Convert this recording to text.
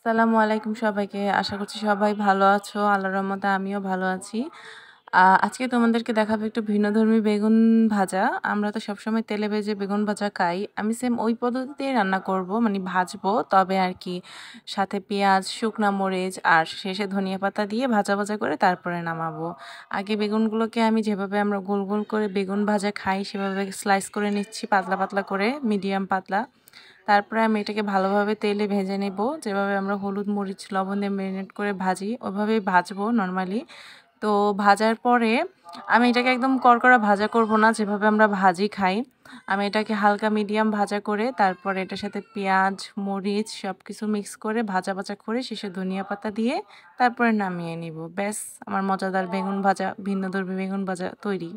আসসালামু আলাইকুম সবাইকে। আশা করছি সবাই ভালো আছো। আল্লাহর রহমতে আমিও ভালো আছি। আজকে তোমাদেরকে দেখাবো একটু ভিন্নধর্মী বেগুন ভাজা। আমরা তো সবসময় তেলে ভেজে বেগুন ভাজা খাই। আমি সেম ওই পদ্ধতিতেই রান্না করব, মানে ভাজবো। তবে আর কি সাথে পেঁয়াজ, শুকনা মরিচ আর শেষে ধনিয়া পাতা দিয়ে ভাজা ভাজা করে তারপরে নামাবো। আগে বেগুনগুলোকে আমি যেভাবে আমরা গোল গোল করে বেগুন ভাজা খাই সেভাবে স্লাইস করে নিচ্ছি, পাতলা পাতলা করে, মিডিয়াম পাতলা। তারপরে আমি এটাকে ভালোভাবে তেলে ভেজে নেব। যেভাবে আমরা হলুদ, মরিচ, লবণ দিয়ে মেরিনেট করে ভাজি, ওইভাবেই ভাজবো নরমালি। তো ভাজার পরে আমি এটাকে একদম কড়কড়া ভাজা করব না, যেভাবে আমরা ভাজি খাই। আমি এটাকে হালকা মিডিয়াম ভাজা করে তারপরে এটার সাথে পেঁয়াজ, মরিচ সব কিছু মিক্স করে ভাজা ভাজা করে শেষে ধনিয়া পাতা দিয়ে তারপরে নামিয়ে নিব। ব্যাস, আমার মজাদার বেগুন ভাজা, ভিন্নধর্মী বেগুন ভাজা তৈরি।